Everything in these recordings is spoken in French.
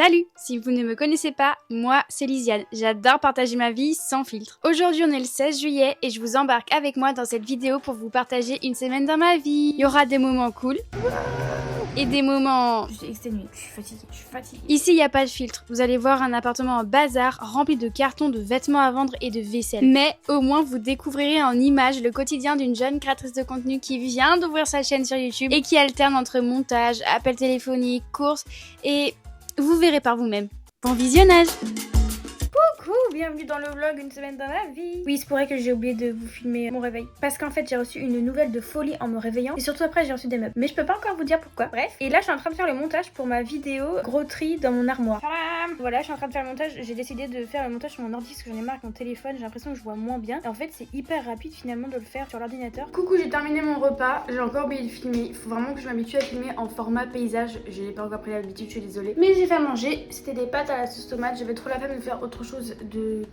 Salut! Si vous ne me connaissez pas, moi c'est Lisiane, j'adore partager ma vie sans filtre. Aujourd'hui on est le 16 juillet et je vous embarque avec moi dans cette vidéo pour vous partager une semaine dans ma vie. Il y aura des moments cool et des moments... Je suis exténuée, je suis fatiguée. Ici il n'y a pas de filtre, vous allez voir un appartement en bazar rempli de cartons, de vêtements à vendre et de vaisselle. Mais au moins vous découvrirez en images le quotidien d'une jeune créatrice de contenu qui vient d'ouvrir sa chaîne sur YouTube et qui alterne entre montage, appels téléphoniques, courses et... vous verrez par vous-même. Bon visionnage! Coucou, bienvenue dans le vlog Une semaine dans ma vie. Oui, il se pourrait que j'ai oublié de vous filmer mon réveil. Parce qu'en fait, j'ai reçu une nouvelle de folie en me réveillant. Et surtout après, j'ai reçu des meubles. Mais je peux pas encore vous dire pourquoi. Bref. Et là, je suis en train de faire le montage pour ma vidéo gros tri dans mon armoire. Tadam! Voilà, je suis en train de faire le montage. J'ai décidé de faire le montage sur mon ordi parce que j'en ai marre avec mon téléphone. J'ai l'impression que je vois moins bien. Et en fait, c'est hyper rapide finalement de le faire sur l'ordinateur. Coucou, j'ai terminé mon repas. J'ai encore oublié de filmer. Il faut vraiment que je m'habitue à filmer en format paysage. J'ai pas encore pris l'habitude, je suis désolée. Mais j'ai fait à manger. C'était des pâtes à la sauce tomate. J'avais trop la flemme de faire autre chose, de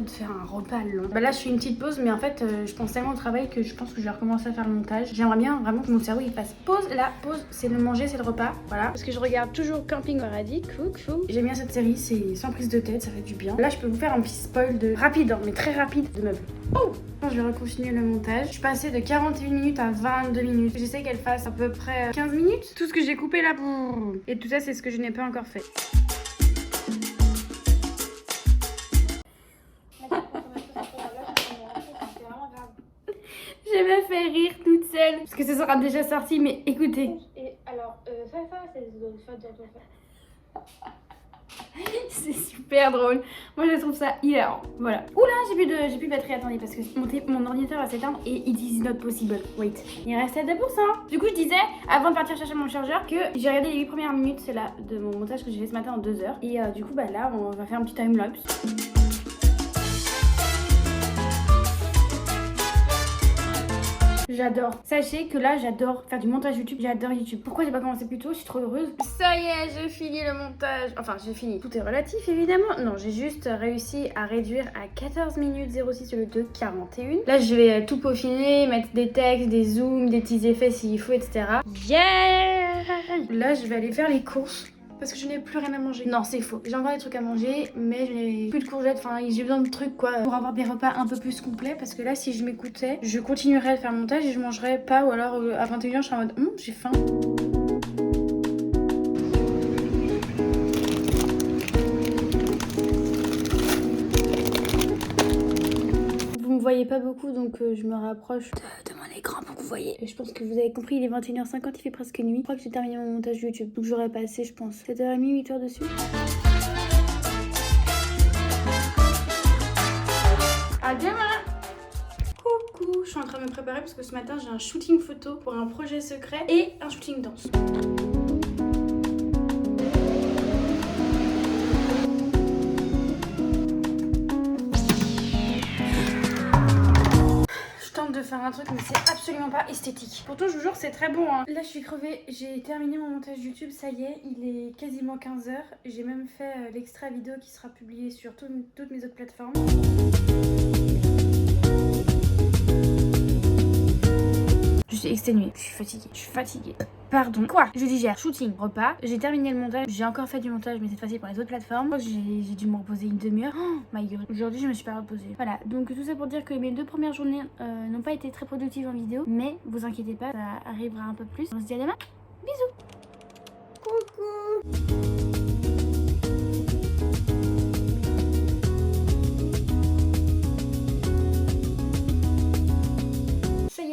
faire un repas long. Bah là je fais une petite pause, mais en fait je pense tellement au travail que je pense que je vais recommencer à faire le montage. J'aimerais bien vraiment que mon cerveau il fasse pause. La pause c'est le manger, c'est le repas, voilà. Parce que je regarde toujours Camping Paradis, coucou. J'aime bien cette série, c'est sans prise de tête, ça fait du bien. Là je peux vous faire un petit spoil de rapide, hein, mais très rapide de meubles. Oh, je vais recontinuer le montage. Je suis passée de 41 minutes à 22 minutes. J'essaie qu'elle fasse à peu près 15 minutes. Tout ce que j'ai coupé là, et tout ça c'est ce que je n'ai pas encore fait. Je me fais rire toute seule parce que ce sera déjà sorti, mais écoutez. Et alors, ça c'est c'est super drôle. Moi je trouve ça hilarant. Voilà. Oula, j'ai plus de batterie. Attendez, parce que mon ordinateur va s'éteindre et it is not possible. Wait. Il reste à 2%. Du coup, je disais, avant de partir chercher mon chargeur, que j'ai regardé les 8 premières minutes, c'est là, de mon montage que j'ai fait ce matin en 2 heures. Et du coup, bah là, on va faire un petit timelapse. J'adore. Sachez que là, j'adore faire du montage YouTube. J'adore YouTube. Pourquoi j'ai pas commencé plus tôt? Je suis trop heureuse. Ça y est, j'ai fini le montage. Enfin, j'ai fini. Tout est relatif, évidemment. Non, j'ai juste réussi à réduire à 14 minutes 06 au lieu de 41. Là, je vais tout peaufiner, mettre des textes, des zooms, des petits effets s'il faut, etc. Yeah! Là, je vais aller faire les courses. Parce que je n'ai plus rien à manger. Non, c'est faux. J'ai encore des trucs à manger, mais je n'ai plus de courgettes. Enfin, j'ai besoin de trucs, quoi, pour avoir des repas un peu plus complets. Parce que là, si je m'écoutais, je continuerais à faire le montage et je mangerais pas. Ou alors, à 21h, je serais en mode, j'ai faim. Vous me voyez pas beaucoup, donc je me rapproche de mon écran pour que vous voyez. Je pense que vous avez compris, il est 21h50, il fait presque nuit. Je crois que j'ai terminé mon montage YouTube, donc j'aurais passé, je pense, 7h30, 8h dessus. À demain! Coucou, je suis en train de me préparer parce que ce matin j'ai un shooting photo pour un projet secret et un shooting danse. De faire un truc, mais c'est absolument pas esthétique. Pourtant je vous jure c'est très bon, hein. Là je suis crevée, j'ai terminé mon montage YouTube, ça y est, il est quasiment 15h. J'ai même fait l'extrait vidéo qui sera publié sur toutes mes autres plateformes. Je suis exténuée, je suis fatiguée. Pardon. Quoi? Je digère. Shooting, repas. J'ai terminé le montage. J'ai encore fait du montage, mais cette fois-ci pour les autres plateformes. J'ai dû me reposer une demi-heure. Oh my god. Aujourd'hui, je me suis pas reposée. Voilà. Donc tout ça pour dire que mes 2 premières journées n'ont pas été très productives en vidéo. Mais vous inquiétez pas, ça arrivera un peu plus. On se dit à demain. Bisous. Coucou.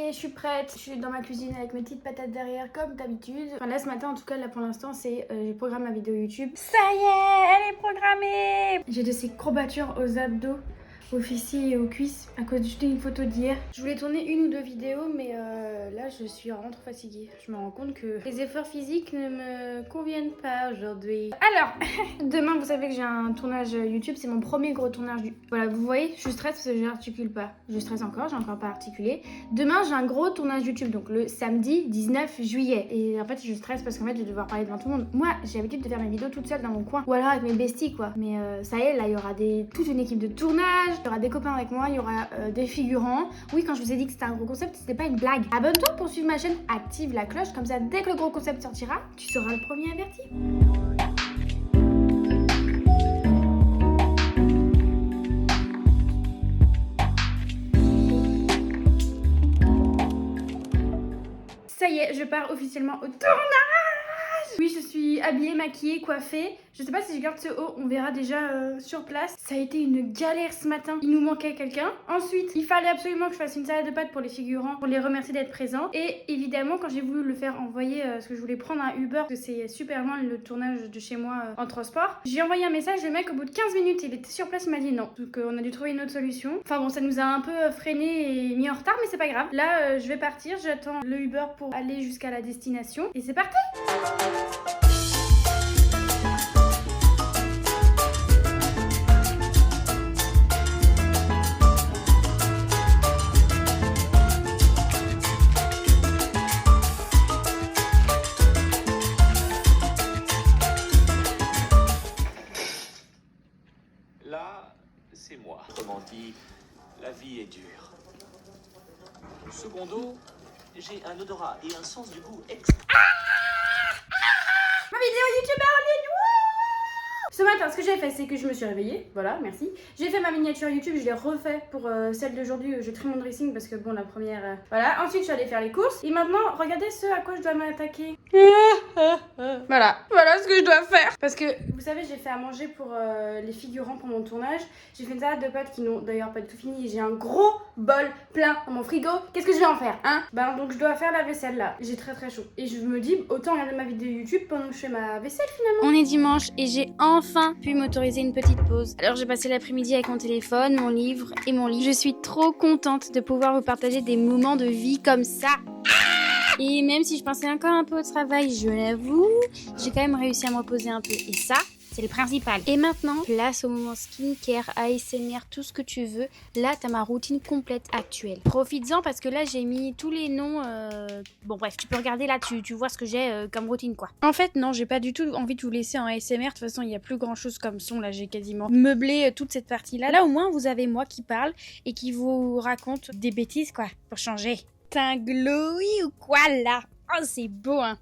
Je suis prête, je suis dans ma cuisine avec mes petites patates derrière comme d'habitude. Enfin là ce matin en tout cas, là pour l'instant c'est j'ai programmé ma vidéo YouTube. Ça y est, elle est programmée. J'ai de ces courbatures aux abdos, aux fessiers et aux cuisses à cause d'une photo d'hier. Je voulais tourner 1 ou 2 vidéos mais là je suis vraiment trop fatiguée. Je me rends compte que les efforts physiques ne me conviennent pas aujourd'hui. Alors, demain vous savez que j'ai un tournage YouTube, c'est mon premier gros tournage. Voilà, vous voyez, je stresse parce que je n'articule pas. Je stresse encore, j'ai encore pas articulé. Demain j'ai un gros tournage YouTube, donc le samedi 19 juillet. Et en fait je stresse parce qu'en fait je vais devoir parler devant tout le monde. Moi j'ai l'habitude de faire mes vidéos toute seule dans mon coin. Ou alors avec mes besties quoi. Mais ça y est, là il y aura toute une équipe de tournage. Il y aura des copains avec moi, il y aura des figurants. Oui, quand je vous ai dit que c'était un gros concept, c'était pas une blague. Abonne-toi pour suivre ma chaîne, active la cloche, comme ça dès que le gros concept sortira, tu seras le premier averti. je pars officiellement au tournage. Oui, je suis habillée, maquillée, coiffée. Je sais pas si je garde ce haut, on verra déjà sur place. Ça a été une galère ce matin. Il nous manquait quelqu'un. Ensuite, il fallait absolument que je fasse une salade de pâtes pour les figurants, pour les remercier d'être présents. Et évidemment, quand j'ai voulu le faire envoyer, parce que je voulais prendre un Uber, parce que c'est super loin le tournage de chez moi en transport, j'ai envoyé un message, le mec au bout de 15 minutes, il était sur place, il m'a dit non. Donc on a dû trouver une autre solution. Enfin bon, ça nous a un peu freiné et mis en retard, mais c'est pas grave. Là, je vais partir, j'attends le Uber pour aller jusqu'à la destination. Et c'est parti! Là, c'est moi. Autrement dit, la vie est dure. Secondo, j'ai un odorat et un sens du goût extra. Ma vidéo YouTube est en ligne. Wouh! Ce matin, ce que j'ai fait, c'est que je me suis réveillée. Voilà, merci. J'ai fait ma miniature YouTube, je l'ai refait pour celle d'aujourd'hui. J'ai trimé mon dressing parce que bon, la première... Voilà, ensuite je suis allée faire les courses. Et maintenant, regardez ce à quoi je dois m'attaquer. Voilà ce que je dois faire. Parce que, vous savez, j'ai fait à manger pour les figurants pour mon tournage. J'ai fait une salade de pâtes qui n'ont d'ailleurs pas du tout fini. J'ai un gros bol plein dans mon frigo. Qu'est-ce que je vais en faire, hein? Ben, donc je dois faire la vaisselle là. J'ai très très chaud. Et je me dis, autant regarder ma vidéo YouTube pendant que je fais ma vaisselle finalement. On est dimanche et j'ai enfin pu m'autoriser une petite pause. Alors j'ai passé l'après-midi avec mon téléphone, mon livre et mon lit. Je suis trop contente de pouvoir vous partager des moments de vie comme ça. Et même si je pensais encore un peu au travail, je l'avoue, j'ai quand même réussi à me reposer un peu. Et ça, c'est le principal. Et maintenant, place au moment skincare, ASMR, tout ce que tu veux. Là, t'as ma routine complète actuelle. Profites-en parce que là, j'ai mis tous les noms. Bon bref, tu peux regarder là, tu vois ce que j'ai comme routine quoi. En fait, non, j'ai pas du tout envie de vous laisser en ASMR. De toute façon, il y a plus grand chose comme son. Là, j'ai quasiment meublé toute cette partie-là. Là, au moins, vous avez moi qui parle et qui vous raconte des bêtises quoi, pour changer. T'es un glowy ou quoi là? Oh, c'est beau hein.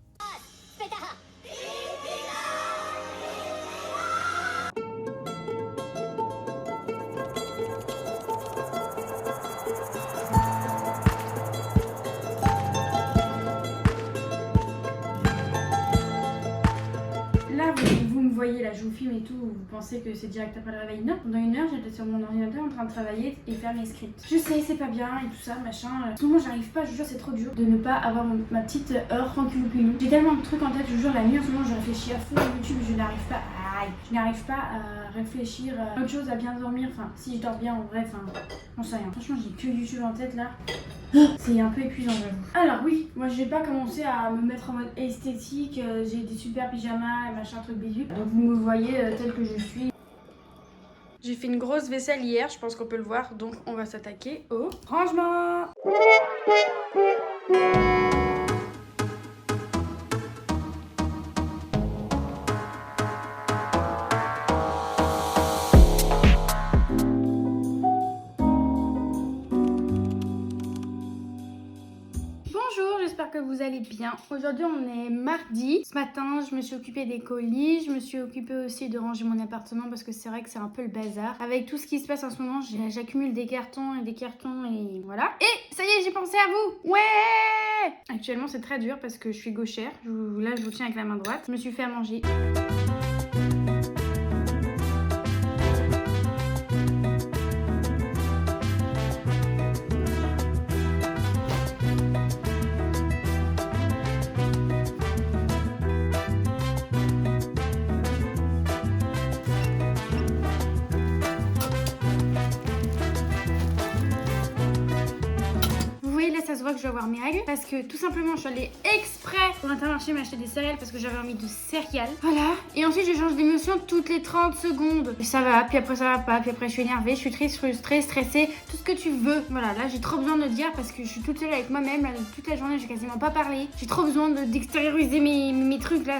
Là, vous me voyez, là, je vous filme et tout, vous pensez que c'est direct après le réveil. Non, pendant une heure, j'étais sur mon ordinateur en train de travailler et faire mes scripts. Je sais, c'est pas bien et tout ça, machin. En ce moment, j'arrive pas, je vous jure, c'est trop dur de ne pas avoir ma petite heure tranquille pilou. J'ai tellement de trucs en tête, je vous jure, la nuit, en ce moment, je réfléchis à fond à YouTube, je n'arrive pas à réfléchir à autre chose, à bien dormir. Enfin, si je dors bien, en vrai, enfin, j'en sais rien. Franchement, j'ai que YouTube en tête là. C'est un peu épuisant, j'avoue. Alors oui, moi j'ai pas commencé à me mettre en mode esthétique, j'ai des super pyjamas et machin truc bidule. Donc vous me voyez tel que je suis. J'ai fait une grosse vaisselle hier, je pense qu'on peut le voir, donc on va s'attaquer au rangement. J'espère que vous allez bien. Aujourd'hui on est mardi. Ce matin je me suis occupée des colis. Je me suis occupée aussi de ranger mon appartement parce que c'est vrai que c'est un peu le bazar. Avec tout ce qui se passe en ce moment, j'accumule des cartons et voilà. Et ça y est, j'ai pensé à vous. Ouais. Actuellement c'est très dur parce que je suis gauchère. Là je vous tiens avec la main droite. Je me suis fait à manger. Ça se voit que je vais avoir mes règles parce que tout simplement je suis allée exprès pour Intermarché m'acheter des céréales parce que j'avais envie de céréales. Voilà. Et ensuite je change d'émotion toutes les 30 secondes. Et ça va, puis après ça va pas, puis après je suis énervée, je suis triste, frustrée, stressée, tout ce que tu veux. Voilà, là j'ai trop besoin de le dire parce que je suis toute seule avec moi-même. Là, toute la journée j'ai quasiment pas parlé. J'ai trop besoin d'extérioriser mes trucs là.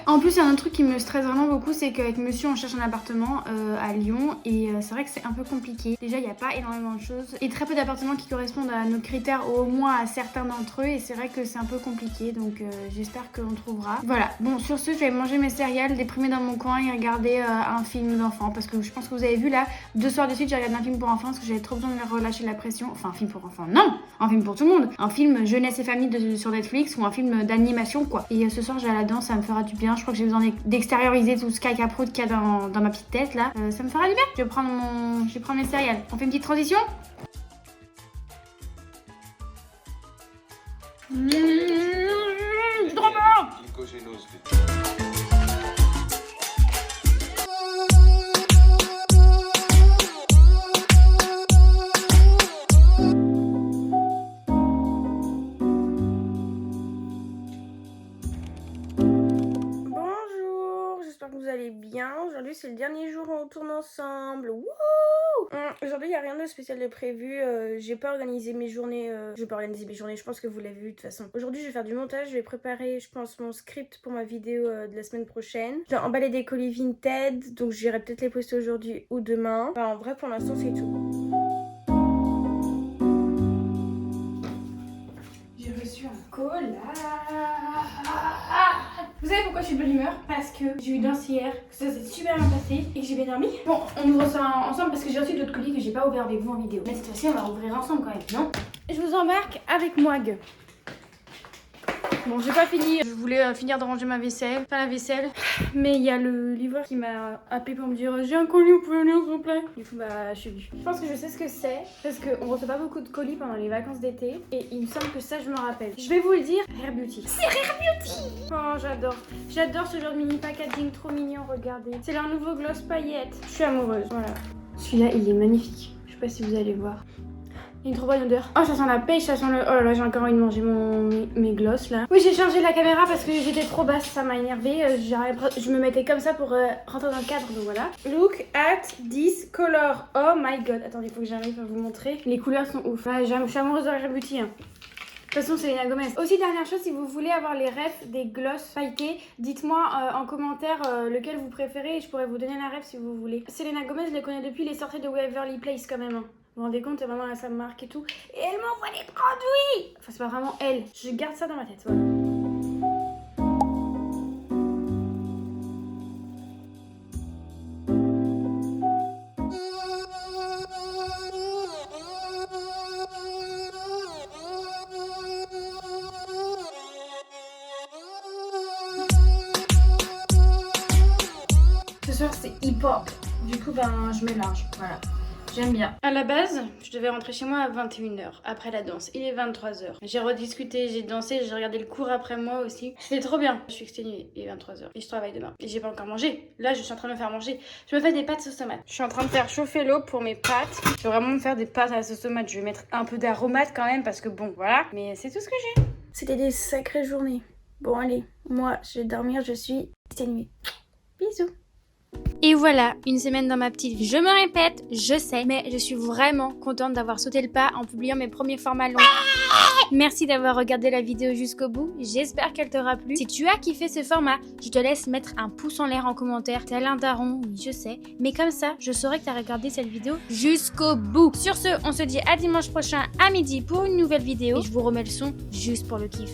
En plus il y a un truc qui me stresse vraiment beaucoup, c'est qu'avec monsieur on cherche un appartement à Lyon et c'est vrai que c'est un peu compliqué. Déjà il n'y a pas énormément de choses et très peu d'appartements qui correspondent à nos critères au moins moins à certains d'entre eux et c'est vrai que c'est un peu compliqué, donc j'espère qu'on trouvera. Voilà, bon sur ce je vais manger mes céréales, déprimée dans mon coin et regarder un film d'enfant parce que je pense que vous avez vu là, 2 soirs de suite j'ai regardé un film pour enfants parce que j'avais trop besoin de relâcher la pression. Enfin un film pour enfants, non, un film pour tout le monde, un film jeunesse et famille sur Netflix ou un film d'animation quoi. Et ce soir j'ai à la danse, ça me fera du bien, je crois que j'ai besoin d'extérioriser tout ce caca-prout qu'il y a dans ma petite tête là, ça me fera du bien. Je vais prendre mes céréales. On fait une petite transition. Trop bon. Vous allez bien. Aujourd'hui c'est le dernier jour où on tourne ensemble. Wouh! Aujourd'hui il n'y a rien de spécial de prévu. J'ai pas organisé mes journées. Je vais pas organiser mes journées, je pense que vous l'avez vu de toute façon. Aujourd'hui je vais faire du montage, je vais préparer je pense mon script pour ma vidéo de la semaine prochaine. Je dois emballer des colis Vinted, donc j'irai peut-être les poster aujourd'hui ou demain. Enfin, en vrai pour l'instant c'est tout. J'ai reçu un cola. Vous savez pourquoi je suis de bonne humeur? Parce que j'ai eu danse hier, que ça s'est super bien passé et que j'ai bien dormi. Bon, on ouvre ça ensemble parce que j'ai reçu d'autres colis que j'ai pas ouvert avec vous en vidéo. Mais cette fois-ci, on va ouvrir ensemble quand même, non? Je vous embarque avec moi. Bon, j'ai pas fini. Je voulais finir de ranger ma vaisselle, faire la vaisselle. Mais il y a le livreur qui m'a appelé pour me dire j'ai un colis, vous pouvez venir s'il vous plaît. Du coup, bah, je suis venue. Je pense que je sais ce que c'est parce qu'on reçoit pas beaucoup de colis pendant les vacances d'été. Et il me semble que ça, je me rappelle. Je vais vous le dire, Rare Beauty. C'est Rare Beauty! Oh, j'adore. J'adore ce genre de mini packaging trop mignon, regardez. C'est leur nouveau gloss paillettes. Je suis amoureuse, voilà. Celui-là, il est magnifique. Je sais pas si vous allez voir. Il y a une trop bonne odeur. Oh, ça sent la pêche, ça sent le... Oh là là, j'ai encore envie de manger mes glosses là. Oui, j'ai changé la caméra parce que j'étais trop basse, ça m'a énervée. Je me mettais comme ça pour rentrer dans le cadre, donc voilà. Look at this color. Oh my god. Attendez, il faut que j'arrive à vous montrer. Les couleurs sont ouf. Ah, je suis amoureuse de Rare Beauty. Hein. De toute façon, c'est Selena Gomez. Aussi, dernière chose, si vous voulez avoir les refs des gloss pailletés, dites-moi en commentaire lequel vous préférez et je pourrais vous donner la ref si vous voulez. Selena Gomez, je les connais depuis les sorties de Waverly Place quand même. Hein. Vous vous rendez compte, vraiment là, ça me marque et tout. Et elle m'envoie les produits. Enfin, c'est pas vraiment elle. Je garde ça dans ma tête, voilà. Ce soir, c'est hip-hop. Du coup, ben, je mélange, voilà. J'aime bien. À la base, je devais rentrer chez moi à 21h, après la danse. Il est 23h. J'ai rediscuté, j'ai dansé, j'ai regardé le cours après moi aussi. C'était trop bien. Je suis exténuée, il est 23h. Et je travaille demain. Et j'ai pas encore mangé. Là, je suis en train de me faire manger. Je me fais des pâtes sauce tomate. Je suis en train de faire chauffer l'eau pour mes pâtes. Je vais vraiment me faire des pâtes à la sauce tomate. Je vais mettre un peu d'aromate quand même parce que bon, voilà. Mais c'est tout ce que j'ai. C'était des sacrées journées. Bon, allez. Moi, je vais dormir, je suis exténuée. Bisous. Et voilà, une semaine dans ma petite vie. Je me répète, je sais, mais je suis vraiment contente d'avoir sauté le pas en publiant mes premiers formats longs. Merci d'avoir regardé la vidéo jusqu'au bout, j'espère qu'elle t'aura plu. Si tu as kiffé ce format, je te laisse mettre un pouce en l'air en commentaire. T'es Alain Daron, oui je sais, mais comme ça, je saurai que t'as regardé cette vidéo jusqu'au bout. Sur ce, on se dit à dimanche prochain à midi pour une nouvelle vidéo. Et je vous remets le son juste pour le kiff.